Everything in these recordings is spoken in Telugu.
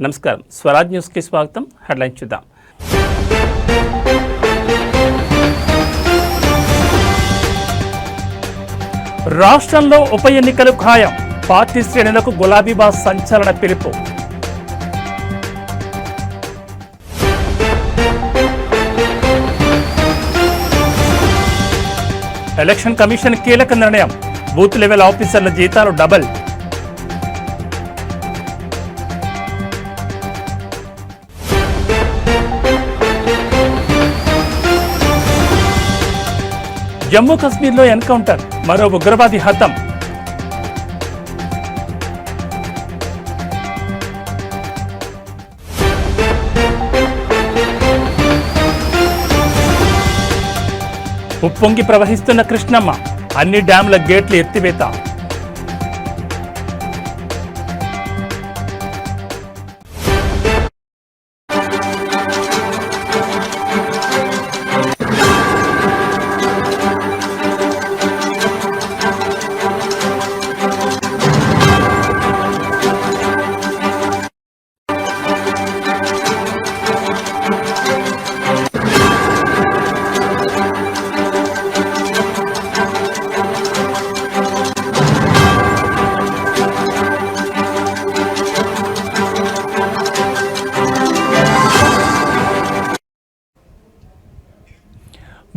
నమస్కారం, స్వరాజ్ న్యూస్కి స్వాగతం. హెడ్లైన్ చూద్దాం. రాష్ట్రంలో ఉప ఎన్నికలు ఖాయం. పార్టీ శ్రేణులకు గులాబీ బాస్ సంచలన పిలుపు. ఎలక్షన్ కమిషన్ కీలక నిర్ణయం. బూత్ లెవెల్ ఆఫీసర్ల జీతాలు డబుల్. జమ్మూ కశ్మీర్లో ఎన్కౌంటర్, మరో ఉగ్రవాది హతం. ఉప్పొంగి ప్రవహిస్తున్న కృష్ణమ్మ, అన్ని డ్యాంల గేట్లు ఎత్తివేత.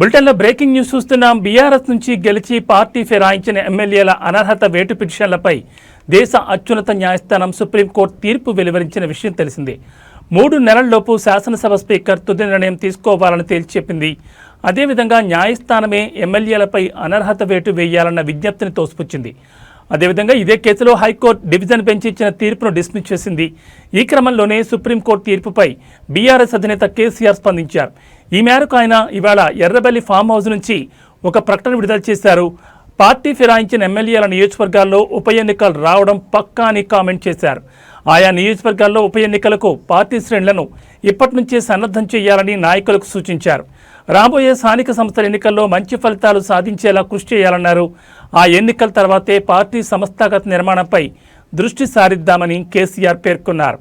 బులెటిన్లో బ్రేకింగ్ న్యూస్ చూస్తున్నాం. బీఆర్ఎస్ నుంచి గెలిచి పార్టీ ఫిరాయించిన ఎమ్మెల్యేల అనర్హత వేటు పిటిషన్లపై దేశ అత్యున్నత న్యాయస్థానం సుప్రీంకోర్టు తీర్పు వెలువరించిన విషయం తెలిసిందే. 3 నెలల్లోపు శాసనసభ స్పీకర్ తుది నిర్ణయం తీసుకోవాలని తేల్చెప్పింది. అదేవిధంగా న్యాయస్థానమే ఎమ్మెల్యేలపై అనర్హత వేటు వేయాలన్న విజ్ఞప్తిని తోసిపుచ్చింది. అదేవిధంగా ఇదే కేసులో హైకోర్టు డివిజన్ బెంచ్ ఇచ్చిన తీర్పును డిస్మిస్ చేసింది. ఈ క్రమంలోనే సుప్రీంకోర్టు తీర్పుపై బీఆర్ఎస్ అధినేత కేసీఆర్ స్పందించారు. ఈ మేరకు ఆయన ఇవాళ ఎర్రబెల్లి ఫామ్ హౌస్ నుంచి ఒక ప్రకటన విడుదల చేశారు. పార్టీ ఫిరాయించిన ఎమ్మెల్యేల నియోజకవర్గాల్లో ఉప ఎన్నికలు రావడం పక్కా అని కామెంట్ చేశారు. ఆయా నియోజకవర్గాల్లో ఉప ఎన్నికలకు పార్టీ శ్రేణులను ఇప్పటి నుంచే సన్నద్ధం చేయాలని నాయకులకు సూచించారు. రాబోయే స్థానిక సంస్థల ఎన్నికల్లో మంచి ఫలితాలు సాధించేలా కృషి చేయాలన్నారు. ఆ ఎన్నికల తర్వాతే పార్టీ సంస్థాగత నిర్మాణంపై దృష్టి సారిద్దామని కేసీఆర్ పేర్కొన్నారు.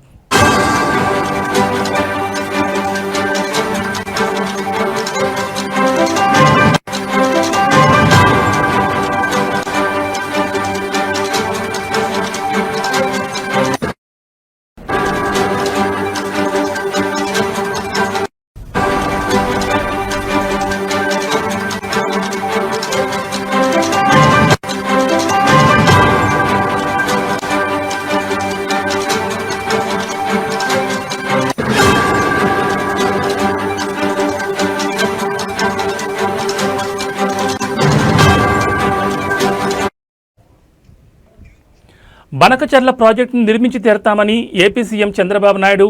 బనకచర్ల ప్రాజెక్టును నిర్మించి తీరతామని ఏపీ సీఎం చంద్రబాబు నాయుడు,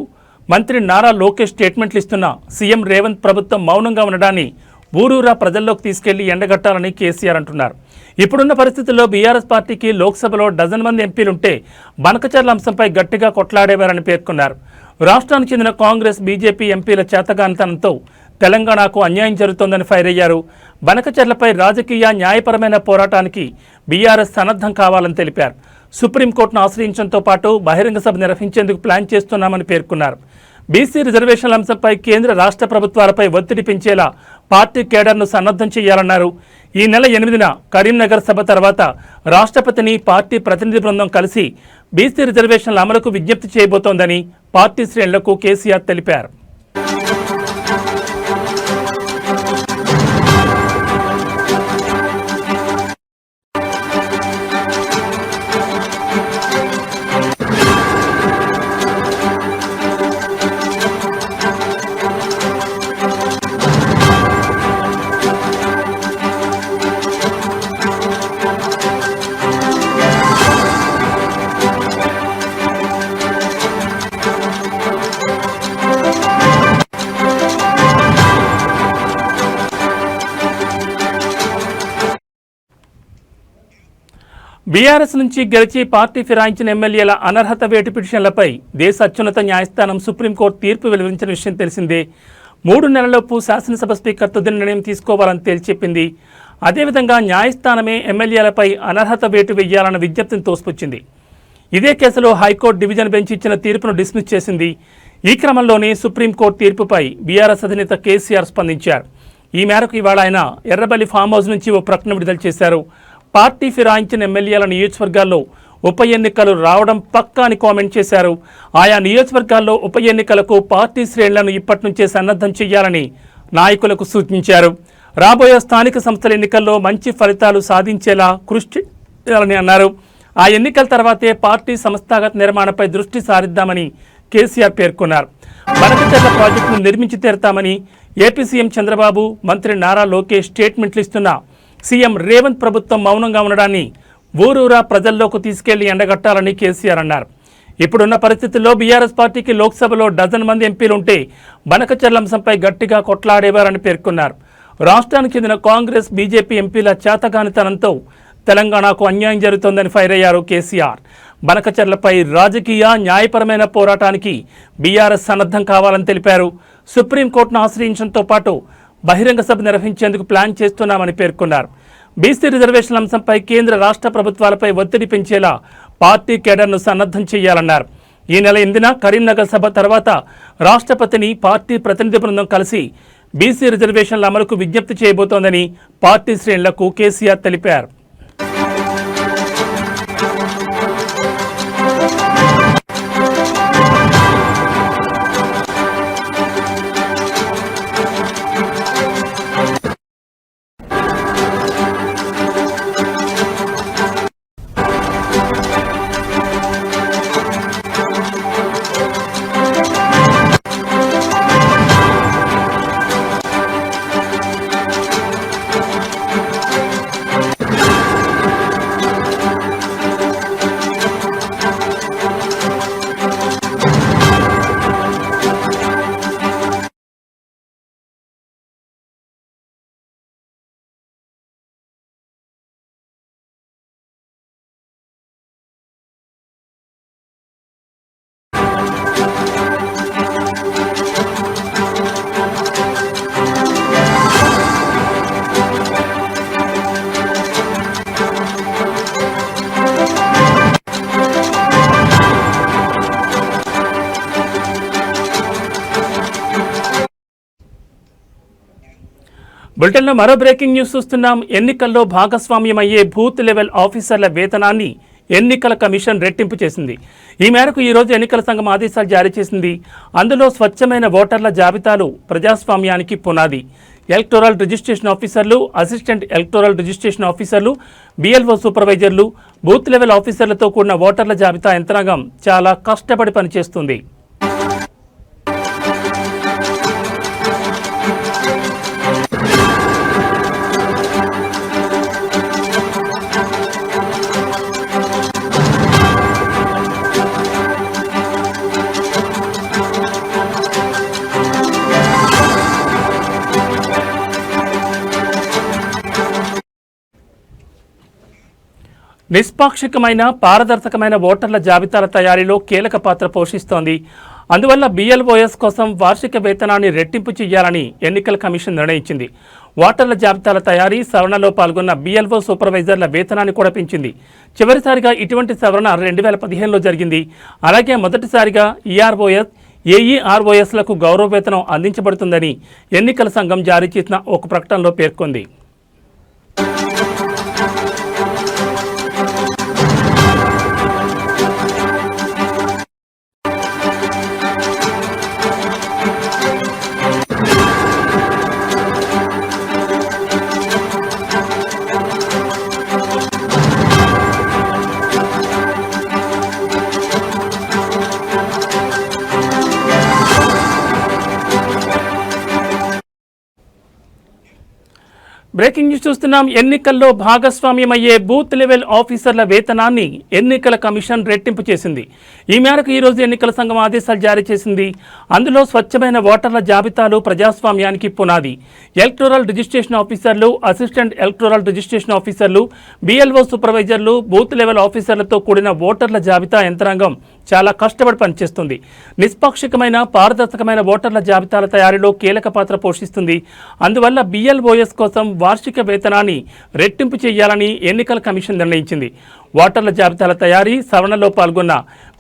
మంత్రి నారా లోకేష్ స్టేట్మెంట్లు ఇస్తున్న సీఎం రేవంత్ ప్రభుత్వం మౌనంగా ఉండడాన్ని ఊరూరా ప్రజల్లోకి తీసుకెళ్లి ఎండగట్టాలని కేసీఆర్ అంటున్నారు. ఇప్పుడున్న పరిస్థితుల్లో బీఆర్ఎస్ పార్టీకి లోక్సభలో డజన్ మంది ఎంపీలుంటే బనకచర్ల అంశంపై గట్టిగా కొట్లాడేవారని పేర్కొన్నారు. రాష్ట్రానికి చెందిన కాంగ్రెస్, బీజేపీ ఎంపీల చేతగానితనంతో తెలంగాణకు అన్యాయం జరుగుతోందని ఫైర్ అయ్యారు. బనకచర్లపై రాజకీయ, న్యాయపరమైన పోరాటానికి బీఆర్ఎస్ సన్నద్ధం కావాలని తెలిపారు. సుప్రీంకోర్టును ఆశ్రయించడంతో పాటు బహిరంగ సభ నిర్వహించేందుకు ప్లాన్ చేస్తున్నామని పేర్కొన్నారు. బీసీ రిజర్వేషన్ల అంశంపై కేంద్ర, రాష్ట్ర ప్రభుత్వాలపై ఒత్తిడి పెంచేలా పార్టీ కేడర్ను సన్నద్ధం చేయాలన్నారు. ఈ నెల 8న కరీంనగర్ సభ తర్వాత రాష్ట్రపతిని పార్టీ ప్రతినిధి బృందం కలిసి బీసీ రిజర్వేషన్ల అమలుకు విజ్ఞప్తి చేయబోతోందని పార్టీ శ్రేణులకు కేసీఆర్ తెలిపారు. బీఆర్ఎస్ నుంచి గెలిచి పార్టీ ఫిరాయించిన ఎమ్మెల్యేల అనర్హత వేటు పిటిషన్లపై దేశ అత్యున్నత న్యాయస్థానం సుప్రీంకోర్టు తీర్పు వెలువరించిన విషయం తెలిసిందే. 3 నెలల్లోపు శాసనసభ స్పీకర్ తుది నిర్ణయం తీసుకోవాలని తేల్చెప్పింది. అదేవిధంగా న్యాయస్థానమే ఎమ్మెల్యేలపై అనర్హత వేటు వేయాలన్న విజ్ఞప్తిని తోసిపుచ్చింది. ఇదే కేసులో హైకోర్టు డివిజన్ బెంచ్ ఇచ్చిన తీర్పును డిస్మిస్ చేసింది. ఈ క్రమంలోనే సుప్రీంకోర్టు తీర్పుపై బీఆర్ఎస్ అధినేత కేసీఆర్ స్పందించారు. ఈ మేరకు ఇవాళ ఆయన ఎర్రబెల్లి ఫామ్ హౌస్ నుంచి ఓ ప్రకటన విడుదల చేశారు. పార్టీ ఫిరాయించిన ఎమ్మెల్యేల నియోజకవర్గాల్లో ఉప ఎన్నికలు రావడం పక్కా అని కామెంట్ చేశారు. ఆయా నియోజకవర్గాల్లో ఉప ఎన్నికలకు పార్టీ శ్రేణులను ఇప్పటి నుంచే సన్నద్ధం చేయాలని నాయకులకు సూచించారు. రాబోయే స్థానిక సంస్థల ఎన్నికల్లో మంచి ఫలితాలు సాధించేలా కృషి చేయాలని అన్నారు. ఆ ఎన్నికల తర్వాతే పార్టీ సంస్థాగత నిర్మాణంపై దృష్టి సారిద్దామని కేసీఆర్ పేర్కొన్నారు. బనకచెర్ల ప్రాజెక్టును నిర్మించి తీరతామని ఏపీ సీఎం చంద్రబాబు, మంత్రి నారా లోకేష్ స్టేట్మెంట్లు ఇస్తున్నా సీఎం రేవంత్ ప్రభుత్వం మౌనంగా ఉండడాన్ని ఊరూరా ప్రజల్లోకి తీసుకెళ్లి ఎండగట్టాలని కేసీఆర్ అన్నారు. ఇప్పుడున్న పరిస్థితుల్లో బీఆర్ఎస్ పార్టీకి లోక్సభలో డజన్ మంది ఎంపీలుంటే బనకచెర్ల అంశంపై గట్టిగా కొట్లాడేవారని పేర్కొన్నారు. రాష్ట్రానికి చెందిన కాంగ్రెస్, బీజేపీ ఎంపీల చేతగానితనంతో తెలంగాణకు అన్యాయం జరుగుతోందని ఫైర్ అయ్యారు కేసీఆర్. బనకచెర్లపై రాజకీయ, న్యాయపరమైన పోరాటానికి బీఆర్ఎస్ సన్నద్ధం కావాలని తెలిపారు. సుప్రీంకోర్టును ఆశ్రయించడంతో పాటు బహిరంగ సభ నిర్వహించేందుకు ప్లాన్ చేస్తున్నామని పేర్కొన్నారు. బీసీ రిజర్వేషన్ల అంశంపై కేంద్ర రాష్ట్ర ప్రభుత్వాలపై ఒత్తిడి పెంచేలా పార్టీ కేడర్ను సన్నద్ధం చేయాలన్నారు. ఈ నెల 8న కరీంనగర్ సభ తర్వాత రాష్ట్రపతిని పార్టీ ప్రతినిధి బృందం కలిసి బీసీ రిజర్వేషన్ల అమలుకు విజ్ఞప్తి చేయబోతోందని పార్టీ శ్రేణులకు కేసీఆర్ తెలిపారు. బులెటిన్లో మరో బ్రేకింగ్ న్యూస్ చూస్తున్నాం. ఎన్నికల్లో భాగస్వామ్యమయ్యే బూత్ లెవెల్ ఆఫీసర్ల వేతనాన్ని ఎన్నికల కమిషన్ రెట్టింపు చేసింది. ఈ మేరకు ఈరోజు ఎన్నికల సంఘం ఆదేశాలు జారీ చేసింది. అందులో స్వచ్ఛమైన ఓటర్ల జాబితాలు ప్రజాస్వామ్యానికి పునాది. ఎలక్టోరల్ రిజిస్ట్రేషన్ ఆఫీసర్లు, అసిస్టెంట్ ఎలక్టోరల్ రిజిస్ట్రేషన్ ఆఫీసర్లు, BLO సూపర్వైజర్లు, బూత్ లెవెల్ ఆఫీసర్లతో కూడిన ఓటర్ల జాబితా యంత్రాంగం చాలా కష్టపడి పనిచేస్తుంది. నిష్పాక్షికమైన, పారదర్శకమైన ఓటర్ల జాబితాల తయారీలో కీలక పాత్ర పోషిస్తోంది. అందువల్ల BLOS కోసం వార్షిక వేతనాన్ని రెట్టింపు చేయాలని ఎన్నికల కమిషన్ నిర్ణయించింది. ఓటర్ల జాబితాల తయారీ, సవరణలో పాల్గొన్న BLO సూపర్వైజర్ల వేతనాన్ని కూడా పెంచింది. చివరిసారిగా ఇటువంటి సవరణ 2015లో జరిగింది. అలాగే మొదటిసారిగా EROS, AEROSలకు గౌరవ వేతనం అందించబడుతుందని ఎన్నికల సంఘం జారీ చేసిన ఒక ప్రకటనలో పేర్కొంది. బ్రేకింగ్ న్యూస్ చూస్తున్నాం. ఎన్నికల్లో భాగస్వామ్యమయ్యే బూత్ లెవెల్ ఆఫీసర్ల వేతనాన్ని ఎన్నికల కమిషన్ రెట్టింపు చేసింది. ఈ మేరకు ఈరోజు ఎన్నికల సంఘం ఆదేశాలు జారీ చేసింది. అందులో స్వచ్ఛమైన ఓటర్ల జాబితాలు ప్రజాస్వామ్యానికి పునాది. ఎలక్టోరల్ రిజిస్ట్రేషన్ ఆఫీసర్లు, అసిస్టెంట్ ఎలక్టోరల్ రిజిస్ట్రేషన్ ఆఫీసర్లు, BLO సూపర్వైజర్లు, బూత్ లెవెల్ ఆఫీసర్లతో కూడిన ఓటర్ల జాబితా యంత్రాంగం చాలా కష్టపడి పనిచేస్తుంది. నిష్పాక్షికమైన పారదర్శకమైన ఓటర్ల జాబితాల తయారీలో కీలక పాత్ర పోషిస్తుంది. అందువల్ల BLOS కోసం వార్షిక వేతనాన్ని రెట్టింపు చేయాలని ఎన్నికల కమిషన్ నిర్ణయించింది. ఓటర్ల జాబితాల తయారీ సవరణలో పాల్గొన్న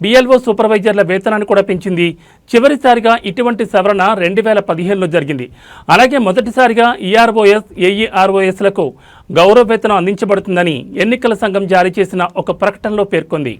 BLO సూపర్వైజర్ల వేతనాన్ని కూడా పెంచింది. చివరిసారిగా ఇటువంటి సవరణ 2015లో జరిగింది. అలాగే మొదటిసారిగా EROS, AEROSలకు గౌరవ వేతనం అందించబడుతుందని ఎన్నికల సంఘం జారీ చేసిన ఒక ప్రకటనలో పేర్కొంది.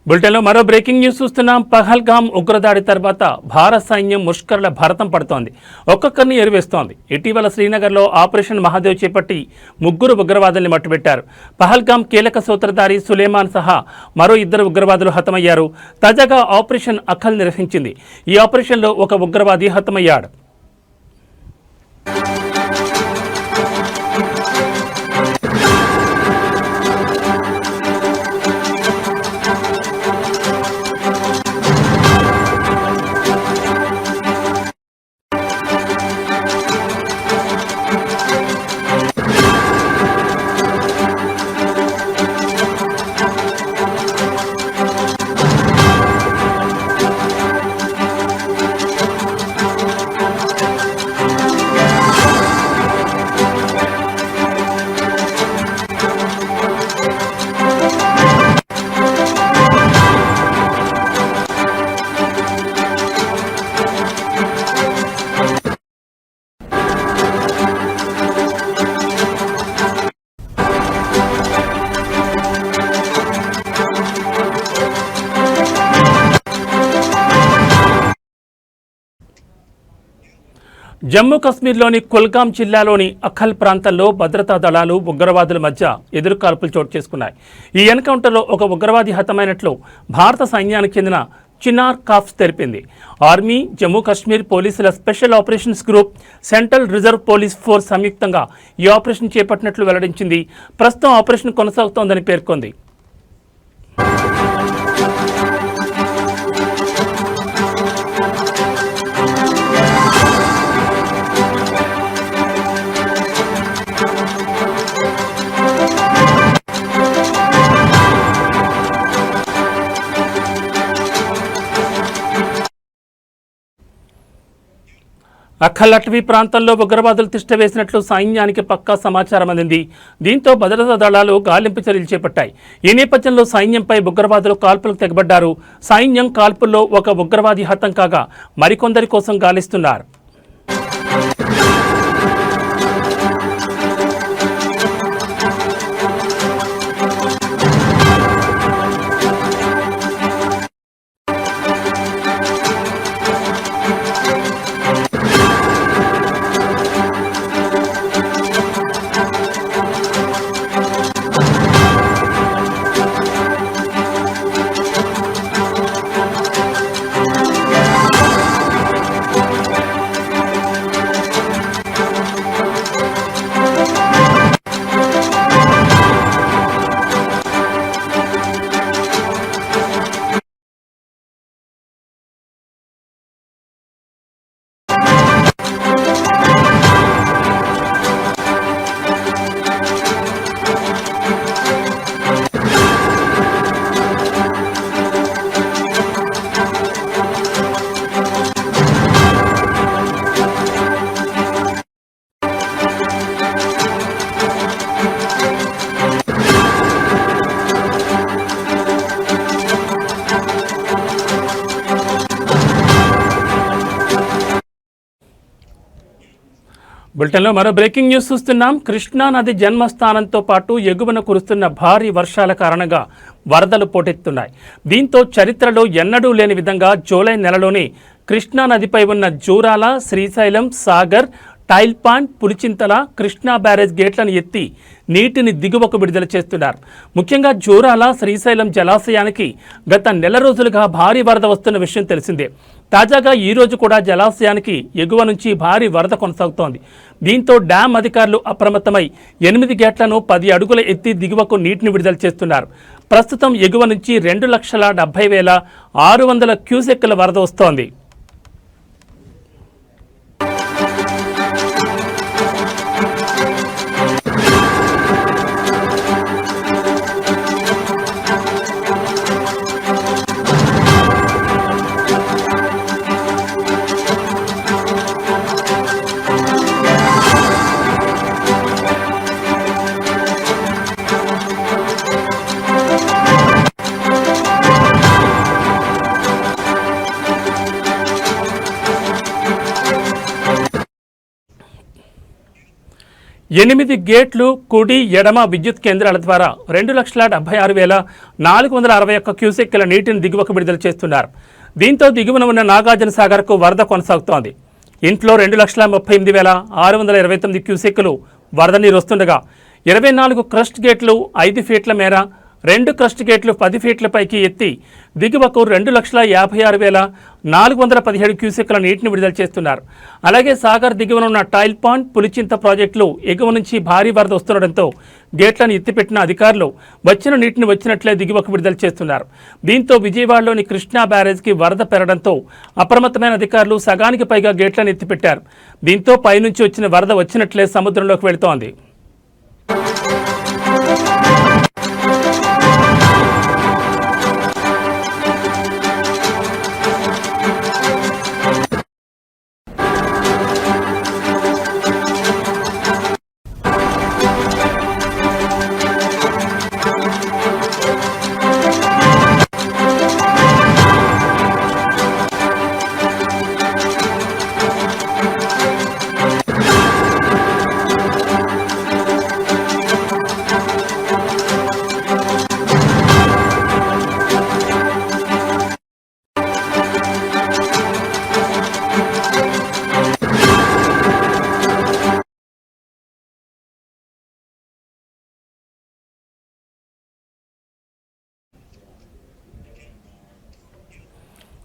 బులెటిన్లో మరో బ్రేకింగ్ న్యూస్ చూస్తున్నాం. పహల్గామ్ ఉగ్రదాడి తర్వాత భారత సైన్యం ముష్కరుల భరతం పడుతోంది. ఒక్కొక్కరిని ఎరివేస్తోంది. ఇటీవల శ్రీనగర్లో ఆపరేషన్ మహాదేవ్ చేపట్టి 3 ఉగ్రవాదుల్ని మట్టుబెట్టారు. పహల్గామ్ కీలక సూత్రధారి సులేమాన్ సహా మరో 2 ఉగ్రవాదులు హతమయ్యారు. తాజాగా ఆపరేషన్ అఖల్ నిర్వహించింది. ఈ ఆపరేషన్లో ఒక ఉగ్రవాది హతమయ్యాడు. జమ్మూ కశ్మీర్లోని కుల్గామ్ జిల్లాలోని అఖల్ ప్రాంతంలో భద్రతా దళాలు ఉగ్రవాదుల మధ్య ఎదురుకాల్పులు చోటు చేసుకున్నాయి. ఈ ఎన్కౌంటర్లో ఒక ఉగ్రవాది హతమైనట్లు భారత సైన్యానికి చెందిన చినార్ కాప్స్ తెలిపింది. ఆర్మీ, జమ్మూ కాశ్మీర్ పోలీసుల special operations group, central reserve police force సంయుక్తంగా ఈ ఆపరేషన్ చేపట్టినట్లు వెల్లడించింది. ప్రస్తుతం ఆపరేషన్ కొనసాగుతోందని పేర్కొంది. అఖల్ అటవీ ప్రాంతంలో ఉగ్రవాదులు తిష్టవేసినట్లు సైన్యానికి పక్కా సమాచారం అందింది. దీంతో భద్రతా దళాలు గాలింపు చర్యలు చేపట్టాయి. ఈ నేపథ్యంలో సైన్యంపై ఉగ్రవాదులు కాల్పులకు తెగబడ్డారు. సైన్యం కాల్పుల్లో ఒక ఉగ్రవాది హతం కాగా మరికొందరి కోసం గాలిస్తున్నారు. బులెటిన్లో మరో బ్రేకింగ్ న్యూస్ చూస్తున్నాం. కృష్ణా నది జన్మస్థానంతో పాటు ఎగువన కురుస్తున్న భారీ వర్షాల కారణంగా వరదలు పోటెత్తున్నాయి. దీంతో చరిత్రలో ఎన్నడూ లేని విధంగా జూలై నెలలోనే కృష్ణా నదిపై ఉన్న Jurala, Srisailam, Sagar, tail pond, Pulichintala, Krishna barrage గేట్లను ఎత్తి నీటిని దిగువకు విడుదల చేస్తున్నారు. ముఖ్యంగా జూరాల, శ్రీశైలం జలాశయానికి గత నెల రోజులుగా భారీ వరద వస్తున్న విషయం తెలిసిందే. తాజాగా ఈ రోజు కూడా జలాశయానికి ఎగువ నుంచి భారీ వరద కొనసాగుతోంది. దీంతో డ్యాం అధికారులు అప్రమత్తమై 8 గేట్లను 10 అడుగుల ఎత్తి దిగువకు నీటిని విడుదల చేస్తున్నారు. ప్రస్తుతం ఎగువ నుంచి 2,70,600 క్యూసెక్కుల వరద వస్తోంది. ఎనిమిది గేట్లు కుడి, ఎడమ విద్యుత్ కేంద్రాల ద్వారా 2,76,461 క్యూసెక్కుల నీటిని దిగువకు విడుదల చేస్తున్నారు. దీంతో దిగువన ఉన్న నాగార్జున సాగర్కు వరద కొనసాగుతోంది. ఇంట్లో 2,38,629 క్యూసెక్కులు వరద నీరు వస్తుండగా 24 క్రస్ట్ గేట్లు 5 ఫీట్ల మేర, 2 క్రస్ట్ గేట్లు 10 ఫీట్ల పైకి ఎత్తి దిగువకు 2,56,417 క్యూసెక్కుల నీటిని విడుదల చేస్తున్నారు. అలాగే సాగర్ దిగువన ఉన్న టైల్ పాండ్, పులిచింత ప్రాజెక్టులు ఎగువ నుంచి భారీ వరద వస్తుండటంతో గేట్లను ఎత్తిపెట్టిన అధికారులు వచ్చిన నీటిని వచ్చినట్లే దిగువకు విడుదల చేస్తున్నారు. దీంతో విజయవాడలోని కృష్ణా బ్యారేజ్కి వరద పెరగడంతో అప్రమత్తమైన అధికారులు సగానికి పైగా గేట్లను ఎత్తిపెట్టారు. దీంతో పైనుంచి వచ్చిన వరద వచ్చినట్లే సముద్రంలోకి వెళుతోంది.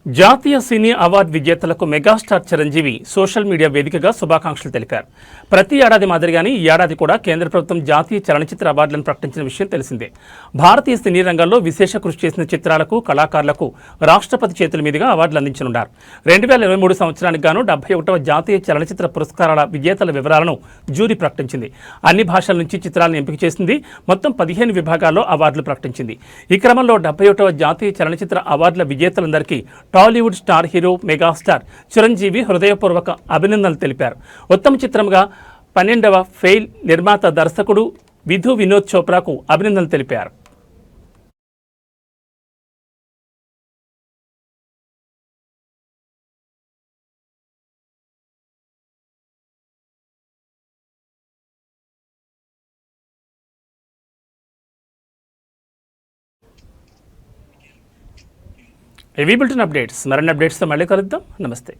జాతీయ సినీ అవార్డు విజేతలకు మెగాస్టార్ చిరంజీవి సోషల్ మీడియా వేదికగా శుభాకాంక్షలు తెలిపారు. ప్రతి ఏడాది మాదిరిగానే ఈ ఏడాది కూడా కేంద్ర ప్రభుత్వం జాతీయ చలనచిత్ర అవార్డులను ప్రకటించిన విషయం తెలిసిందే. భారతీయ సినీ రంగంలో విశేష కృషి చేసిన చిత్రాలకు, కళాకారులకు రాష్ట్రపతి చేతుల మీదుగా అవార్డులు అందించనున్నారు. 2023 సంవత్సరానికి గాను 71వ జాతీయ చలనచిత్ర పురస్కారాల విజేతల వివరాలను జ్యూరీ ప్రకటించింది. అన్ని భాషల నుంచి చిత్రాలను ఎంపిక చేసింది. మొత్తం 15 విభాగాల్లో అవార్డులు ప్రకటించింది. ఈ క్రమంలో 71వ జాతీయ చలనచిత్ర అవార్డుల విజేతలందరికీ Tollywood star hero megastar Chiranjeevi హృదయపూర్వక అభినందనలు తెలిపారు. ఉత్తమ చిత్రంగా 12వ ఫెయిల్ నిర్మాత, దర్శకుడు విధు వినోద్ చోప్రాకు అభినందనలు తెలిపారు. ఏవీ బులెటిన్ అప్డేట్స్, మరిన్ని అప్డేట్స్తో మళ్ళీ కలుద్దాం. నమస్తే.